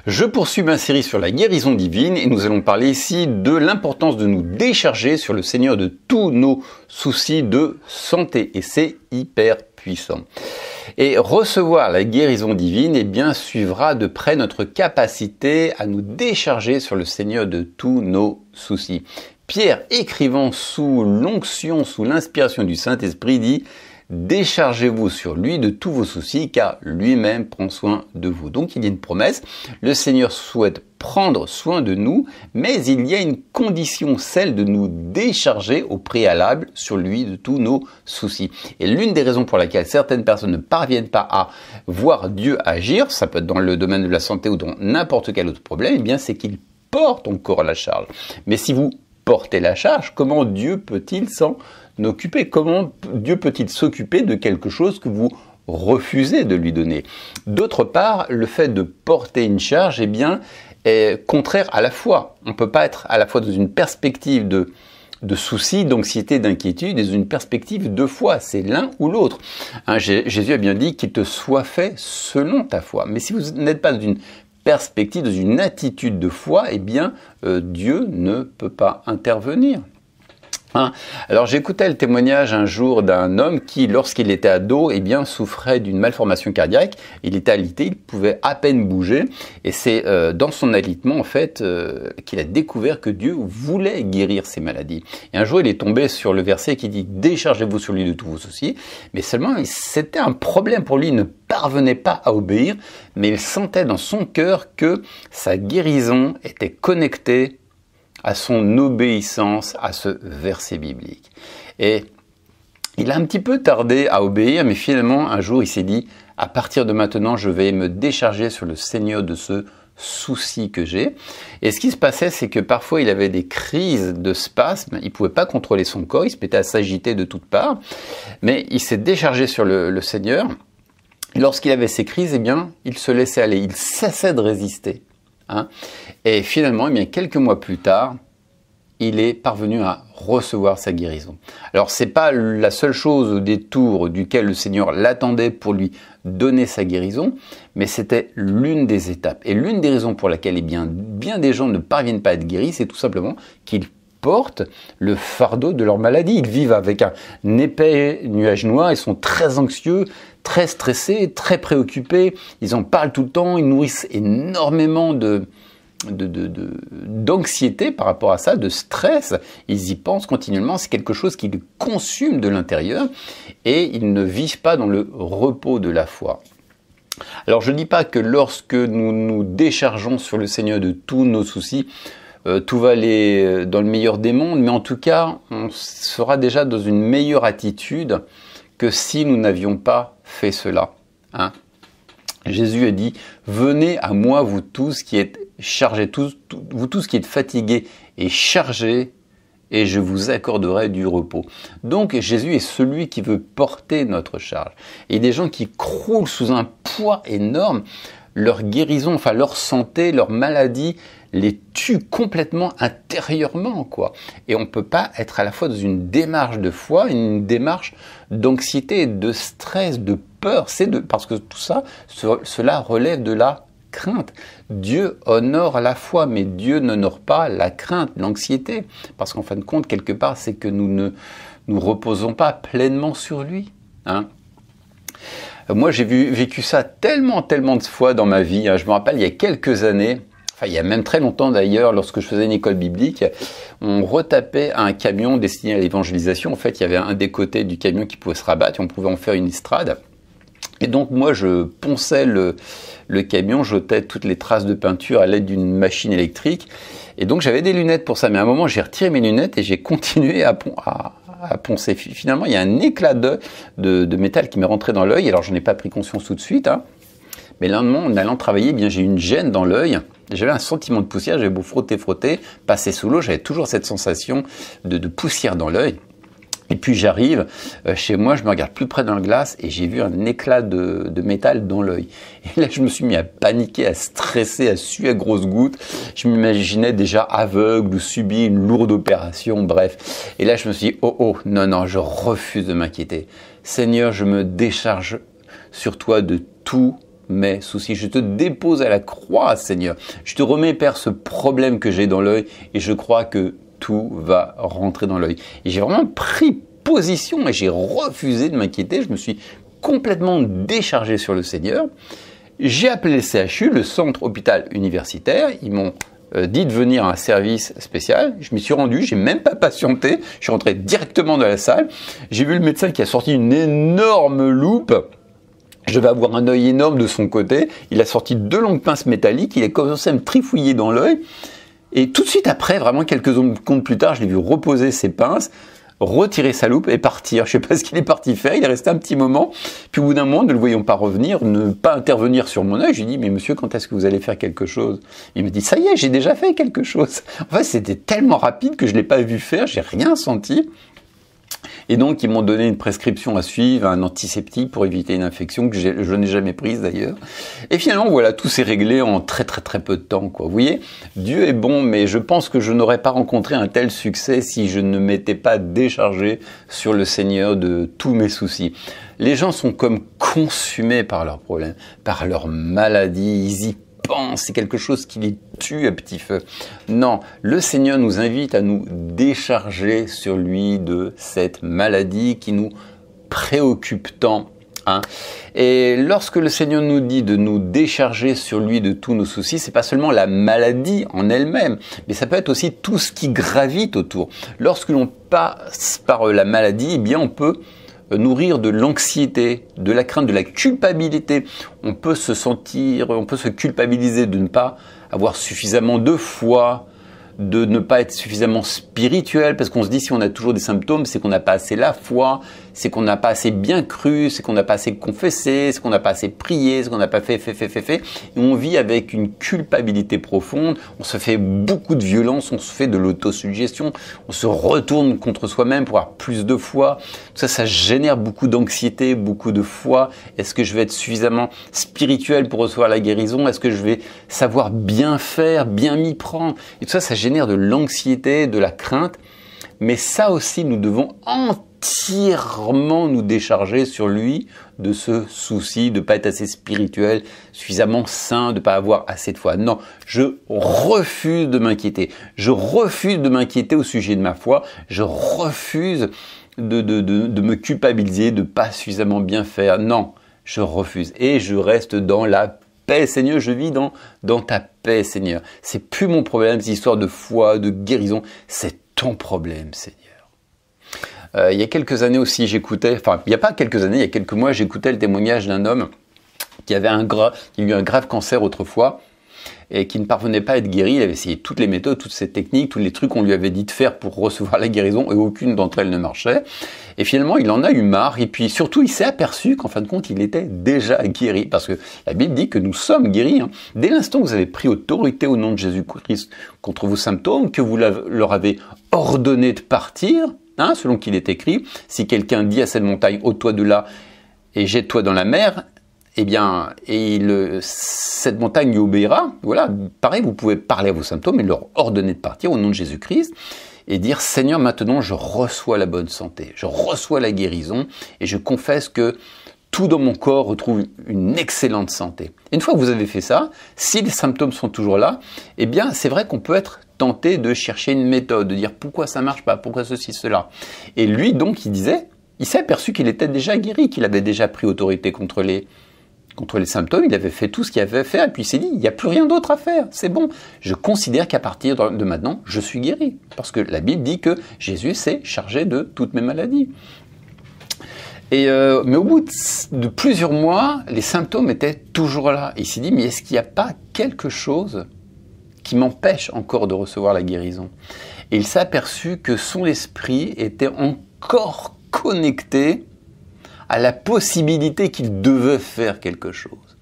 Je poursuis ma série sur la guérison divine et nous allons parler ici de l'importance de nous décharger sur le Seigneur de tous nos soucis de santé. Et c'est hyper puissant. Et recevoir la guérison divine, eh bien, suivra de près notre capacité à nous décharger sur le Seigneur de tous nos soucis. Pierre, écrivant sous l'onction, sous l'inspiration du Saint-Esprit, dit « Déchargez-vous sur lui de tous vos soucis, car lui-même prend soin de vous. » Donc il y a une promesse, le Seigneur souhaite prendre soin de nous, mais il y a une condition, celle de nous décharger au préalable sur lui de tous nos soucis. Et l'une des raisons pour laquelle certaines personnes ne parviennent pas à voir Dieu agir, ça peut être dans le domaine de la santé ou dans n'importe quel autre problème, eh bien c'est qu'ils portent encore la charge. Mais si vous portez la charge, comment Dieu peut-il s'en occuper? Comment Dieu peut-il s'occuper de quelque chose que vous refusez de lui donner? D'autre part, le fait de porter une charge, eh bien, est contraire à la foi. On ne peut pas être à la fois dans une perspective de soucis, d'anxiété, d'inquiétude et dans une perspective de foi. C'est l'un ou l'autre. Hein, Jésus a bien dit qu'il te soit fait selon ta foi. Mais si vous n'êtes pas dans une perspective, dans une attitude de foi, eh bien, Dieu ne peut pas intervenir. Hein? Alors j'écoutais le témoignage un jour d'un homme qui, lorsqu'il était ado, eh bien, souffrait d'une malformation cardiaque. Il était alité, il pouvait à peine bouger. Et c'est dans son alitement, en fait, qu'il a découvert que Dieu voulait guérir ses maladies. Et un jour, il est tombé sur le verset qui dit « Déchargez-vous sur lui de tous vos soucis ». Mais seulement, c'était un problème pour lui. Il ne parvenait pas à obéir, mais il sentait dans son cœur que sa guérison était connectée à son obéissance à ce verset biblique. Et il a un petit peu tardé à obéir, mais finalement, un jour, il s'est dit, à partir de maintenant, je vais me décharger sur le Seigneur de ce souci que j'ai. Et ce qui se passait, c'est que parfois, il avait des crises de spasmes, il ne pouvait pas contrôler son corps, il se mettait à s'agiter de toutes parts, mais il s'est déchargé sur le Seigneur. Lorsqu'il avait ces crises, eh bien, il se laissait aller, il cessait de résister. Hein. Et finalement, eh bien, quelques mois plus tard, il est parvenu à recevoir sa guérison. Alors, c'est pas la seule chose au détour duquel le Seigneur l'attendait pour lui donner sa guérison, mais c'était l'une des étapes. Et l'une des raisons pour laquelle eh bien des gens ne parviennent pas à être guéris, c'est tout simplement qu'ils portent le fardeau de leur maladie. Ils vivent avec un épais nuage noir, ils sont très anxieux, très stressés, très préoccupés, ils en parlent tout le temps, ils nourrissent énormément d'anxiété par rapport à ça, de stress. Ils y pensent continuellement, c'est quelque chose qui les consume de l'intérieur et ils ne vivent pas dans le repos de la foi. Alors je ne dis pas que lorsque nous nous déchargeons sur le Seigneur de tous nos soucis, tout va aller dans le meilleur des mondes, mais en tout cas, on sera déjà dans une meilleure attitude que si nous n'avions pas fait cela. Hein? Jésus a dit « Venez à moi, vous tous qui êtes chargés, vous tous qui êtes fatigués et chargés, et je vous accorderai du repos. » Donc Jésus est celui qui veut porter notre charge. Et il y a des gens qui croulent sous un poids énorme, leur guérison, enfin leur santé, leur maladie les tue complètement intérieurement, quoi. Et on ne peut pas être à la fois dans une démarche de foi, une démarche d'anxiété, de stress, de peur. Parce que tout ça, cela relève de la crainte. Dieu honore la foi, mais Dieu n'honore pas la crainte, l'anxiété. Parce qu'en fin de compte, quelque part, c'est que nous ne nous reposons pas pleinement sur lui. Hein. Moi, j'ai vécu ça tellement de fois dans ma vie. Hein. Je me rappelle, il y a quelques années, enfin, il y a même très longtemps d'ailleurs, lorsque je faisais une école biblique, on retapait un camion destiné à l'évangélisation. En fait, il y avait un des côtés du camion qui pouvait se rabattre et on pouvait en faire une estrade. Et donc, moi, je ponçais le camion, je jetais toutes les traces de peinture à l'aide d'une machine électrique. Et donc, j'avais des lunettes pour ça. Mais à un moment, j'ai retiré mes lunettes et j'ai continué à poncer. Finalement, il y a un éclat de métal qui m'est rentré dans l'œil. Alors, je n'en ai pas pris conscience tout de suite, hein. Mais le lendemain, en allant travailler, eh bien, j'ai eu une gêne dans l'œil. J'avais un sentiment de poussière, j'avais beau frotter, passer sous l'eau, j'avais toujours cette sensation de poussière dans l'œil. Et puis j'arrive chez moi, je me regarde plus près dans le glace et j'ai vu un éclat de métal dans l'œil. Et là, je me suis mis à paniquer, à stresser, à suer à grosses gouttes. Je m'imaginais déjà aveugle ou subir une lourde opération, bref. Et là, je me suis dit, oh, non, je refuse de m'inquiéter. Seigneur, je me décharge sur toi de tous mes soucis. Je te dépose à la croix, Seigneur. Je te remets, Père, ce problème que j'ai dans l'œil et je crois que tout va rentrer dans l'œil. Et j'ai vraiment pris position et j'ai refusé de m'inquiéter. Je me suis complètement déchargé sur le Seigneur. J'ai appelé le CHU, le centre hôpital universitaire. Ils m'ont dit de venir à un service spécial. Je m'y suis rendu, j'ai même pas patienté. Je suis rentré directement dans la salle. J'ai vu le médecin qui a sorti une énorme loupe. Je devais avoir un œil énorme de son côté. Il a sorti 2 longues pinces métalliques. Il a commencé à me trifouiller dans l'œil. Et tout de suite après, vraiment quelques secondes plus tard, je l'ai vu reposer ses pinces, retirer sa loupe et partir. Je ne sais pas ce qu'il est parti faire. Il est resté un petit moment. Puis au bout d'un moment, ne le voyant pas revenir, ne pas intervenir sur mon œil, je lui ai dit, mais monsieur, quand est-ce que vous allez faire quelque chose? Il me dit, ça y est, j'ai déjà fait quelque chose. En fait, c'était tellement rapide que je ne l'ai pas vu faire. J'ai rien senti. Et donc, ils m'ont donné une prescription à suivre, un antiseptique pour éviter une infection que je n'ai jamais prise d'ailleurs. Et finalement, voilà, tout s'est réglé en très peu de temps, quoi. Vous voyez, Dieu est bon, mais je pense que je n'aurais pas rencontré un tel succès si je ne m'étais pas déchargé sur le Seigneur de tous mes soucis. Les gens sont comme consumés par leurs problèmes, par leurs maladies, ils y pensent, c'est quelque chose qui les tue à petit feu. Non, le Seigneur nous invite à nous décharger sur lui de cette maladie qui nous préoccupe tant. Et lorsque le Seigneur nous dit de nous décharger sur lui de tous nos soucis, c'est pas seulement la maladie en elle-même, mais ça peut être aussi tout ce qui gravite autour. Lorsque l'on passe par la maladie, eh bien on peut nourrir de l'anxiété, de la crainte, de la culpabilité. On peut se culpabiliser de ne pas avoir suffisamment de foi, de ne pas être suffisamment spirituel, parce qu'on se dit si on a toujours des symptômes, c'est qu'on n'a pas assez la foi, c'est qu'on n'a pas assez bien cru, c'est qu'on n'a pas assez confessé, c'est qu'on n'a pas assez prié, c'est qu'on n'a pas fait. Et on vit avec une culpabilité profonde, on se fait beaucoup de violence, on se fait de l'autosuggestion, on se retourne contre soi-même pour avoir plus de foi. Tout ça, ça génère beaucoup d'anxiété, beaucoup de foi. Est-ce que je vais être suffisamment spirituel pour recevoir la guérison? Est-ce que je vais savoir bien faire, bien m'y prendre? Et tout ça, ça génère de l'anxiété, de la crainte. Mais ça aussi, nous devons entièrement nous décharger sur lui de ce souci de ne pas être assez spirituel, suffisamment saint, de ne pas avoir assez de foi. Non, je refuse de m'inquiéter. Je refuse de m'inquiéter au sujet de ma foi. Je refuse de me culpabiliser, de ne pas suffisamment bien faire. Non, je refuse. Et je reste dans la paix, Seigneur, je vis dans ta paix, Seigneur. C'est plus mon problème, cette histoire de foi, de guérison. C'est ton problème, Seigneur. Il y a quelques années aussi, il n'y a pas quelques années, il y a quelques mois, j'écoutais le témoignage d'un homme qui avait eu un grave cancer autrefois et qui ne parvenait pas à être guéri. Il avait essayé toutes les méthodes, toutes ces techniques, tous les trucs qu'on lui avait dit de faire pour recevoir la guérison et aucune d'entre elles ne marchait. Et finalement, il en a eu marre et puis surtout, il s'est aperçu qu'en fin de compte, il était déjà guéri parce que la Bible dit que nous sommes guéris. Dès l'instant où vous avez pris autorité au nom de Jésus-Christ contre vos symptômes, que vous leur avez ordonné de partir, selon qu'il est écrit, si quelqu'un dit à cette montagne, ôte-toi de là et jette-toi dans la mer, eh bien, cette montagne lui obéira. Voilà, pareil, vous pouvez parler à vos symptômes et leur ordonner de partir au nom de Jésus-Christ et dire, Seigneur, maintenant, je reçois la bonne santé, je reçois la guérison et je confesse que tout dans mon corps retrouve une excellente santé. Et une fois que vous avez fait ça, si les symptômes sont toujours là, eh bien, c'est vrai qu'on peut être tenté de chercher une méthode, de dire pourquoi ça marche pas, pourquoi ceci, cela. Et lui, donc, il s'est aperçu qu'il était déjà guéri, qu'il avait déjà pris autorité contre les symptômes, il avait fait tout ce qu'il avait à faire, et puis il s'est dit, il n'y a plus rien d'autre à faire, c'est bon. Je considère qu'à partir de maintenant, je suis guéri. Parce que la Bible dit que Jésus s'est chargé de toutes mes maladies. Mais au bout de plusieurs mois, les symptômes étaient toujours là. Et il s'est dit, mais est-ce qu'il n'y a pas quelque chose qui m'empêche encore de recevoir la guérison? Et il s'est aperçu que son esprit était encore connecté à la possibilité qu'il devait faire quelque chose.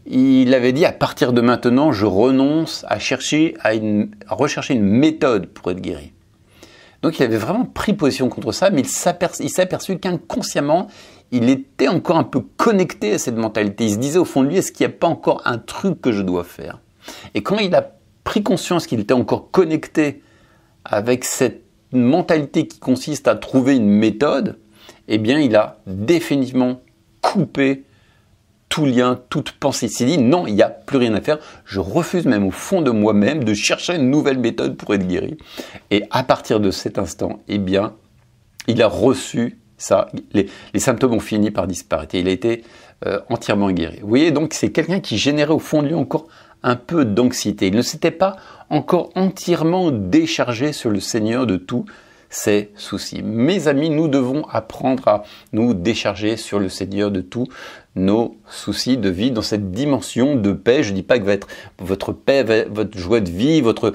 Il avait dit, à partir de maintenant, je renonce à rechercher une méthode pour être guéri. Donc il avait vraiment pris position contre ça, mais il s'est aperçu qu'inconsciemment, il était encore un peu connecté à cette mentalité. Il se disait au fond de lui, est-ce qu'il n'y a pas encore un truc que je dois faire? Et quand il a pris conscience qu'il était encore connecté avec cette mentalité qui consiste à trouver une méthode, eh bien il a définitivement coupé tout lien, toute pensée. Il s'est dit non, il n'y a plus rien à faire. Je refuse même au fond de moi-même de chercher une nouvelle méthode pour être guéri. Et à partir de cet instant, eh bien, il a reçu ça. Les symptômes ont fini par disparaître. Et il a été entièrement guéri. Vous voyez, donc c'est quelqu'un qui générait au fond de lui encore un peu d'anxiété. Il ne s'était pas encore entièrement déchargé sur le Seigneur de tous ses soucis. Mes amis, nous devons apprendre à nous décharger sur le Seigneur de tous nos soucis de vie dans cette dimension de paix. Je ne dis pas que votre paix, votre joie de vie, votre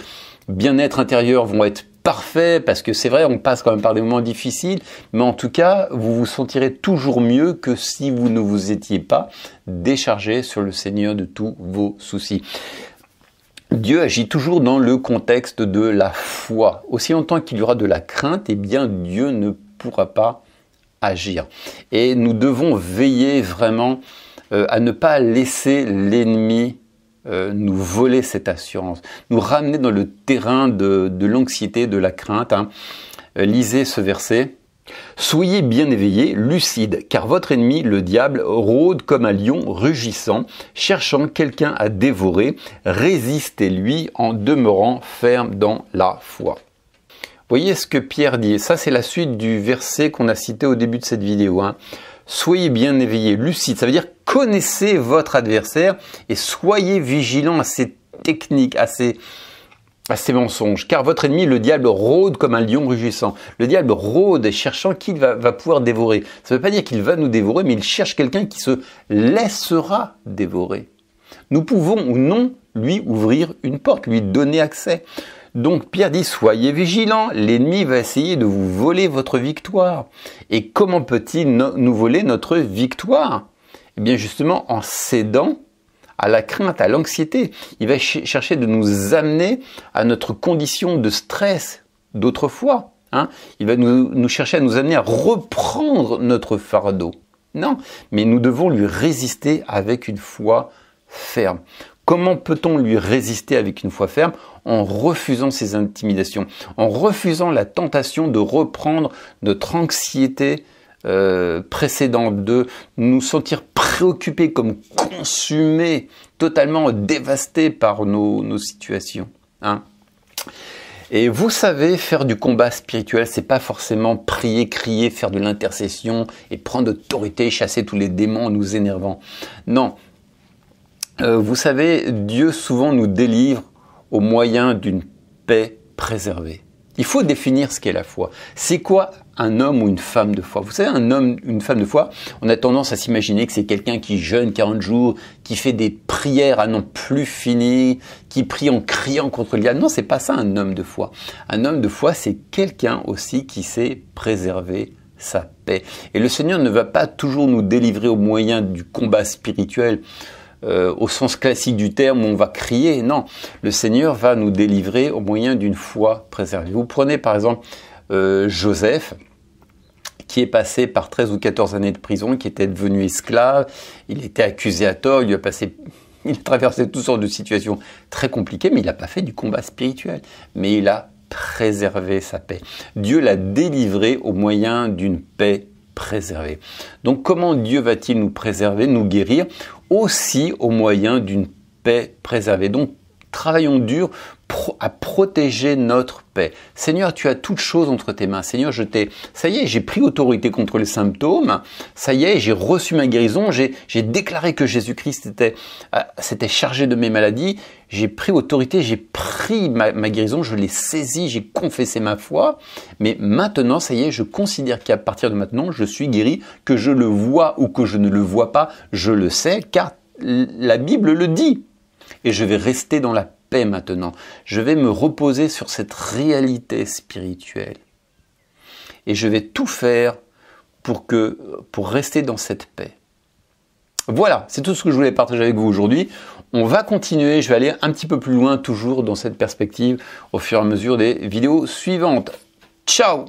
bien-être intérieur vont être parfaits, parce que c'est vrai, on passe quand même par des moments difficiles, mais en tout cas, vous vous sentirez toujours mieux que si vous ne vous étiez pas déchargé sur le Seigneur de tous vos soucis. Dieu agit toujours dans le contexte de la foi. Aussi longtemps qu'il y aura de la crainte, eh bien Dieu ne pourra pas agir. Et nous devons veiller vraiment à ne pas laisser l'ennemi nous voler cette assurance, nous ramener dans le terrain de l'anxiété, de la crainte. Lisez ce verset. Soyez bien éveillés, lucides, car votre ennemi, le diable, rôde comme un lion rugissant, cherchant quelqu'un à dévorer. Résistez-lui en demeurant ferme dans la foi. Voyez ce que Pierre dit. Ça, c'est la suite du verset qu'on a cité au début de cette vidéo. Soyez bien éveillés, lucides. Ça veut dire connaissez votre adversaire et soyez vigilants à ses techniques, à ses mensonges, car votre ennemi, le diable, rôde comme un lion rugissant. Le diable rôde, cherchant qui va pouvoir dévorer. Ça ne veut pas dire qu'il va nous dévorer, mais il cherche quelqu'un qui se laissera dévorer. Nous pouvons ou non lui ouvrir une porte, lui donner accès. Donc Pierre dit, soyez vigilants, l'ennemi va essayer de vous voler votre victoire. Et comment peut-il nous voler notre victoire? Eh bien justement en cédant à la crainte, à l'anxiété. Il va chercher de nous amener à notre condition de stress d'autrefois. Il va nous chercher à nous amener à reprendre notre fardeau. Non, mais nous devons lui résister avec une foi ferme. Comment peut-on lui résister avec une foi ferme? En refusant ces intimidations, en refusant la tentation de reprendre notre anxiété précédente, de nous sentir préoccupés, comme consumés, totalement dévastés par nos situations. Et vous savez, faire du combat spirituel, c'est pas forcément prier, crier, faire de l'intercession et prendre autorité, chasser tous les démons en nous énervant. Non. Vous savez, Dieu souvent nous délivre au moyen d'une paix préservée. Il faut définir ce qu'est la foi. C'est quoi un homme ou une femme de foi? Vous savez, un homme, une femme de foi, on a tendance à s'imaginer que c'est quelqu'un qui jeûne 40 jours, qui fait des prières à n'en plus finir, qui prie en criant contre le diable. Non, c'est pas ça un homme de foi. Un homme de foi, c'est quelqu'un aussi qui sait préserver sa paix. Et le Seigneur ne va pas toujours nous délivrer au moyen du combat spirituel, au sens classique du terme où on va crier. Non, le Seigneur va nous délivrer au moyen d'une foi préservée. Vous prenez par exemple Joseph, qui est passé par 13 ou 14 années de prison, qui était devenu esclave, il était accusé à tort, il a traversé toutes sortes de situations très compliquées, mais il n'a pas fait du combat spirituel, mais il a préservé sa paix. Dieu l'a délivré au moyen d'une paix préservée. Donc comment Dieu va-t-il nous préserver, nous guérir? Aussi au moyen d'une paix préservée. Donc travaillons dur à protéger notre paix. Seigneur, tu as toutes choses entre tes mains. Seigneur, ça y est, j'ai pris autorité contre les symptômes. Ça y est, j'ai reçu ma guérison. J'ai déclaré que Jésus-Christ s'était chargé de mes maladies. J'ai pris autorité, j'ai pris ma guérison, je l'ai saisie, j'ai confessé ma foi. Mais maintenant, ça y est, je considère qu'à partir de maintenant, je suis guéri, que je le vois ou que je ne le vois pas, je le sais, car la Bible le dit. Et je vais rester dans la paix maintenant. Je vais me reposer sur cette réalité spirituelle. Et je vais tout faire pour rester dans cette paix. Voilà, c'est tout ce que je voulais partager avec vous aujourd'hui. On va continuer, je vais aller un petit peu plus loin, toujours dans cette perspective, au fur et à mesure des vidéos suivantes. Ciao!